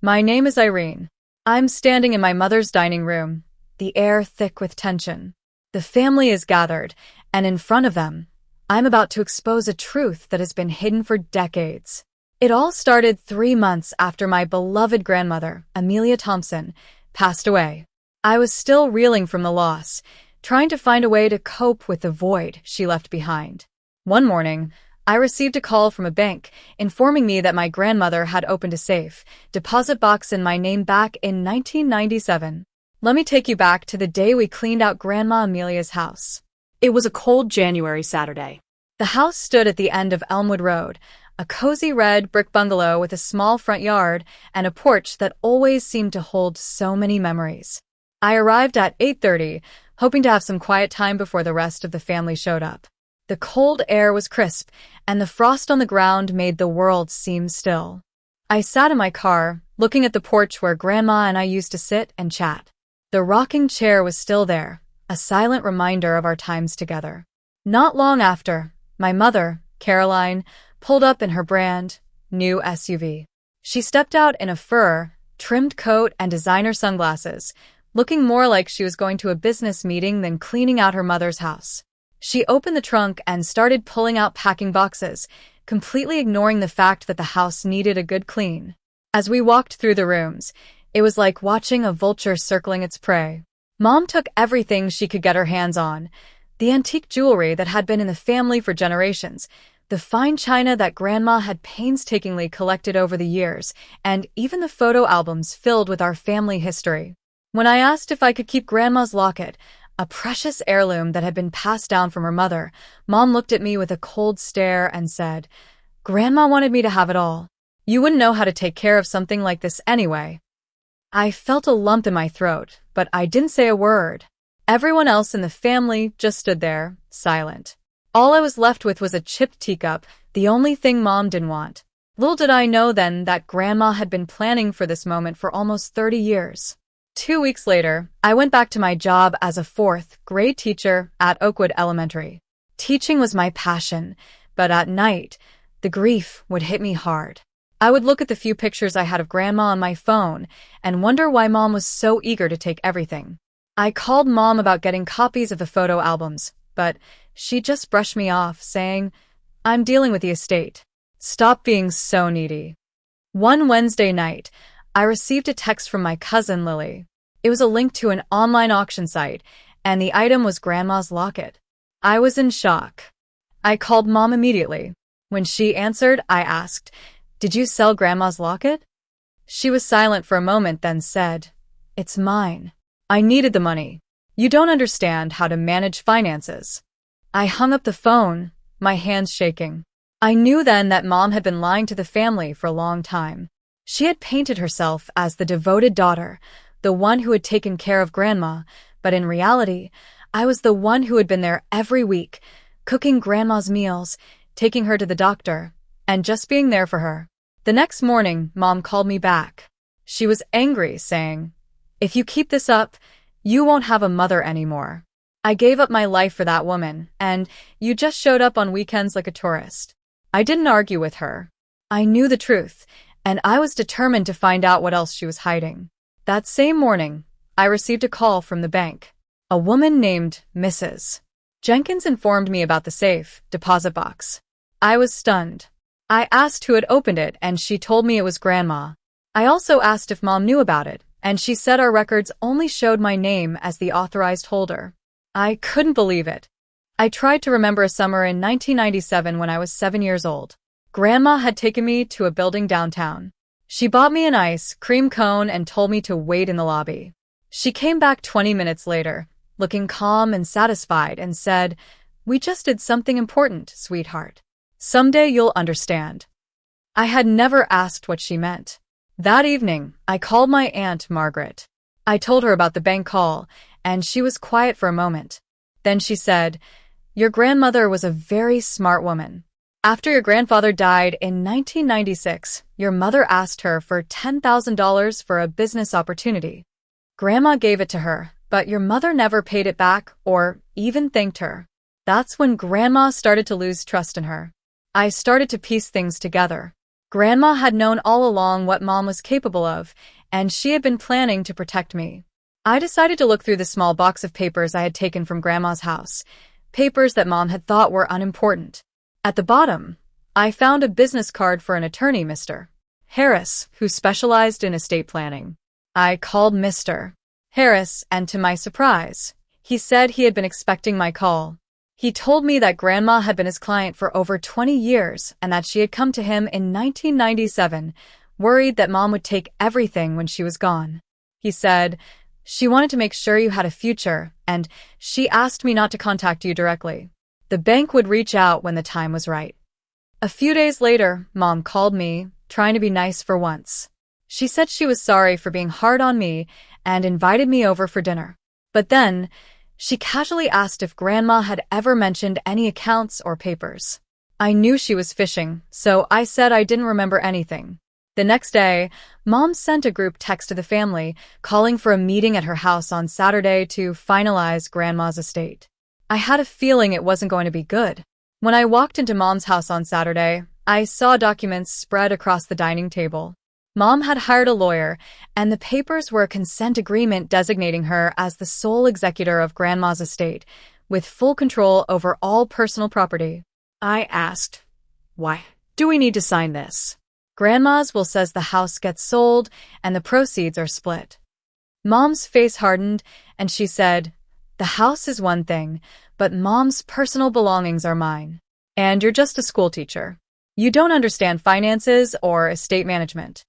My name is Irene. I'm standing in my mother's dining room, the air thick with tension. The family is gathered, and in front of them, I'm about to expose a truth that has been hidden for decades. It all started 3 months after my beloved grandmother, Amelia Thompson, passed away. I was still reeling from the loss, trying to find a way to cope with the void she left behind. One morning, I received a call from a bank informing me that my grandmother had opened a safe deposit box in my name back in 1997. Let me take you back to the day we cleaned out Grandma Amelia's house. It was a cold January Saturday. The house stood at the end of Elmwood Road, a cozy red brick bungalow with a small front yard and a porch that always seemed to hold so many memories. I arrived at 8:30, hoping to have some quiet time before the rest of the family showed up. The cold air was crisp, and the frost on the ground made the world seem still. I sat in my car, looking at the porch where Grandma and I used to sit and chat. The rocking chair was still there, a silent reminder of our times together. Not long after, my mother, Caroline, pulled up in her brand new SUV. She stepped out in a fur-trimmed coat and designer sunglasses, looking more like she was going to a business meeting than cleaning out her mother's house. She opened the trunk and started pulling out packing boxes, completely ignoring the fact that the house needed a good clean. As we walked through the rooms, it was like watching a vulture circling its prey. Mom took everything she could get her hands on: the antique jewelry that had been in the family for generations, the fine china that Grandma had painstakingly collected over the years, and even the photo albums filled with our family history. When I asked if I could keep Grandma's locket, a precious heirloom that had been passed down from her mother, Mom looked at me with a cold stare and said, "Grandma wanted me to have it all. You wouldn't know how to take care of something like this anyway." I felt a lump in my throat, but I didn't say a word. Everyone else in the family just stood there, silent. All I was left with was a chipped teacup, the only thing Mom didn't want. Little did I know then that Grandma had been planning for this moment for almost 30 years. 2 weeks later, I went back to my job as a 4th grade teacher at Oakwood Elementary. Teaching was my passion, but at night, the grief would hit me hard. I would look at the few pictures I had of Grandma on my phone and wonder why Mom was so eager to take everything. I called Mom about getting copies of the photo albums, but she just brushed me off, saying, "I'm dealing with the estate. Stop being so needy." One Wednesday night, I received a text from my cousin Lily. It was a link to an online auction site, and the item was Grandma's locket. I was in shock. I called Mom immediately. When she answered, I asked, "Did you sell Grandma's locket?" She was silent for a moment, then said, "It's mine. I needed the money. You don't understand how to manage finances." I hung up the phone, my hands shaking. I knew then that Mom had been lying to the family for a long time. She had painted herself as the devoted daughter, the one who had taken care of Grandma, but in reality, I was the one who had been there every week, cooking Grandma's meals, taking her to the doctor, and just being there for her. The next morning, Mom called me back. She was angry, saying, "If you keep this up, you won't have a mother anymore. I gave up my life for that woman, and you just showed up on weekends like a tourist." I didn't argue with her. I knew the truth, and I was determined to find out what else she was hiding. That same morning, I received a call from the bank. A woman named Mrs. Jenkins informed me about the safe deposit box. I was stunned. I asked who had opened it, and she told me it was Grandma. I also asked if Mom knew about it, and she said our records only showed my name as the authorized holder. I couldn't believe it. I tried to remember a summer in 1997 when I was 7 years old. Grandma had taken me to a building downtown. She bought me an ice cream cone and told me to wait in the lobby. She came back 20 minutes later, looking calm and satisfied, and said, "We just did something important, sweetheart. Someday you'll understand." I had never asked what she meant. That evening, I called my Aunt Margaret. I told her about the bank call, and she was quiet for a moment. Then she said, "Your grandmother was a very smart woman. After your grandfather died in 1996, your mother asked her for $10,000 for a business opportunity. Grandma gave it to her, but your mother never paid it back or even thanked her. That's when Grandma started to lose trust in her." I started to piece things together. Grandma had known all along what Mom was capable of, and she had been planning to protect me. I decided to look through the small box of papers I had taken from Grandma's house, papers that Mom had thought were unimportant. At the bottom, I found a business card for an attorney, Mr. Harris, who specialized in estate planning. I called Mr. Harris, and to my surprise, he said he had been expecting my call. He told me that Grandma had been his client for over 20 years and that she had come to him in 1997, worried that Mom would take everything when she was gone. He said, "She wanted to make sure you had a future, and she asked me not to contact you directly. The bank would reach out when the time was right." A few days later, Mom called me, trying to be nice for once. She said she was sorry for being hard on me and invited me over for dinner. But then, she casually asked if Grandma had ever mentioned any accounts or papers. I knew she was fishing, so I said I didn't remember anything. The next day, Mom sent a group text to the family, calling for a meeting at her house on Saturday to finalize Grandma's estate. I had a feeling it wasn't going to be good. When I walked into Mom's house on Saturday, I saw documents spread across the dining table. Mom had hired a lawyer, and the papers were a consent agreement designating her as the sole executor of Grandma's estate, with full control over all personal property. I asked, "Why do we need to sign this?" "Grandma's will says the house gets sold and the proceeds are split." Mom's face hardened, and she said, "The house is one thing, but Mom's personal belongings are mine. And you're just a school teacher. You don't understand finances or estate management."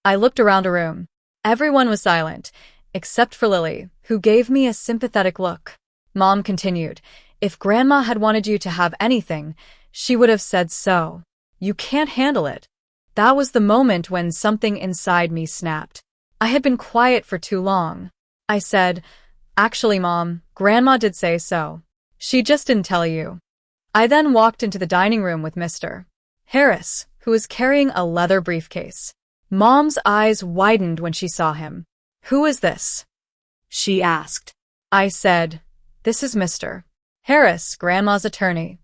I looked around the room. Everyone was silent, except for Lily, who gave me a sympathetic look. Mom continued, "If Grandma had wanted you to have anything, she would have said so. You can't handle it." That was the moment when something inside me snapped. I had been quiet for too long. I said, "Actually, Mom, Grandma did say so. She just didn't tell you." I then walked into the dining room with Mr. Harris, who was carrying a leather briefcase. Mom's eyes widened when she saw him. "Who is this?" she asked. I said, "This is Mr. Harris, Grandma's attorney."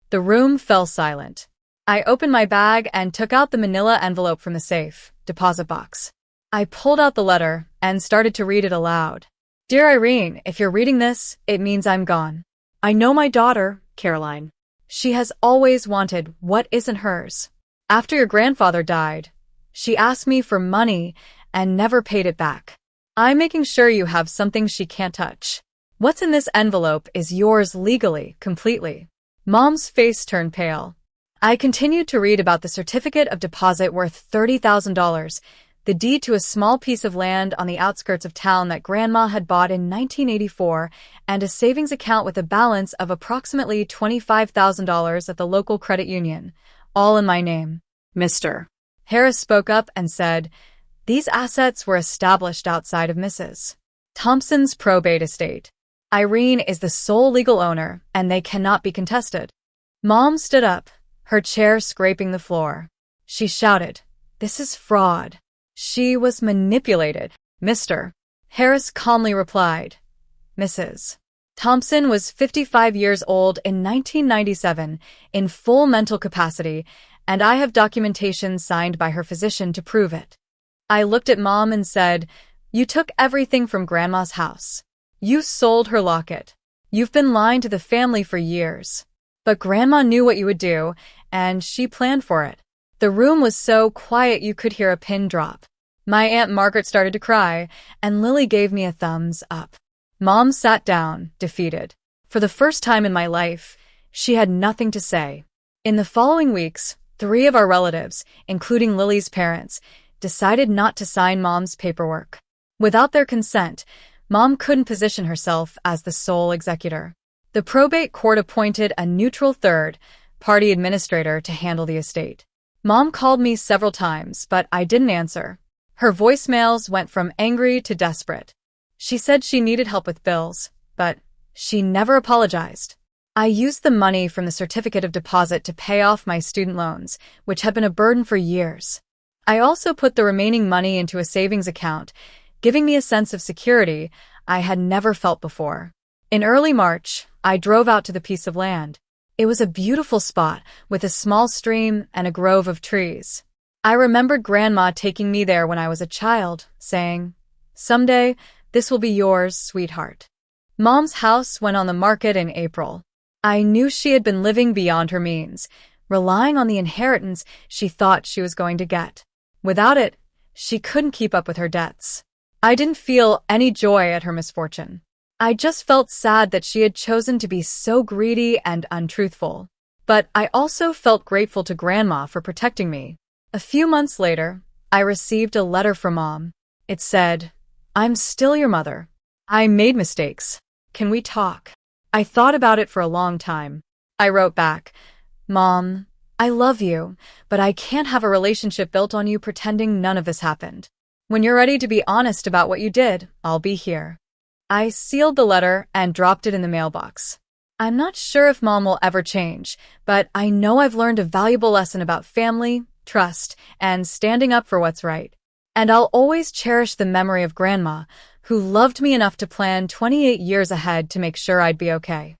The room fell silent. I opened my bag and took out the manila envelope from the safe deposit box. I pulled out the letter and started to read it aloud. "Dear Irene, if you're reading this, it means I'm gone. I know my daughter, Caroline. She has always wanted what isn't hers. After your grandfather died, she asked me for money and never paid it back. I'm making sure you have something she can't touch. What's in this envelope is yours legally, completely." Mom's face turned pale. I continued to read about the certificate of deposit worth $30,000, the deed to a small piece of land on the outskirts of town that Grandma had bought in 1984, and a savings account with a balance of approximately $25,000 at the local credit union, all in my name. "Mr. Harris spoke up and said, "These assets were established outside of Mrs. Thompson's probate estate. Irene is the sole legal owner, and they cannot be contested." Mom stood up, her chair scraping the floor. She shouted, "This is fraud. She was manipulated." Mr. Harris calmly replied, "Mrs. Thompson was 55 years old in 1997, in full mental capacity, and I have documentation signed by her physician to prove it." I looked at Mom and said, "You took everything from Grandma's house. You sold her locket. You've been lying to the family for years. But Grandma knew what you would do, and she planned for it." The room was so quiet you could hear a pin drop. My Aunt Margaret started to cry, and Lily gave me a thumbs up. Mom sat down, defeated. For the first time in my life, she had nothing to say. In the following weeks, 3 of our relatives, including Lily's parents, decided not to sign Mom's paperwork. Without their consent, Mom couldn't position herself as the sole executor. The probate court appointed a neutral third-party administrator to handle the estate. Mom called me several times, but I didn't answer. Her voicemails went from angry to desperate. She said she needed help with bills, but she never apologized. I used the money from the certificate of deposit to pay off my student loans, which had been a burden for years. I also put the remaining money into a savings account, giving me a sense of security I had never felt before. In early March, I drove out to the piece of land. It was a beautiful spot with a small stream and a grove of trees. I remembered Grandma taking me there when I was a child, saying, "Someday, this will be yours, sweetheart." Mom's house went on the market in April. I knew she had been living beyond her means, relying on the inheritance she thought she was going to get. Without it, she couldn't keep up with her debts. I didn't feel any joy at her misfortune. I just felt sad that she had chosen to be so greedy and untruthful. But I also felt grateful to Grandma for protecting me. A few months later, I received a letter from Mom. It said, "I'm still your mother. I made mistakes. Can we talk?" I thought about it for a long time. I wrote back, "Mom, I love you, but I can't have a relationship built on you pretending none of this happened. When you're ready to be honest about what you did, I'll be here." I sealed the letter and dropped it in the mailbox. I'm not sure if Mom will ever change, but I know I've learned a valuable lesson about family, trust, and standing up for what's right. And I'll always cherish the memory of Grandma, who loved me enough to plan 28 years ahead to make sure I'd be okay.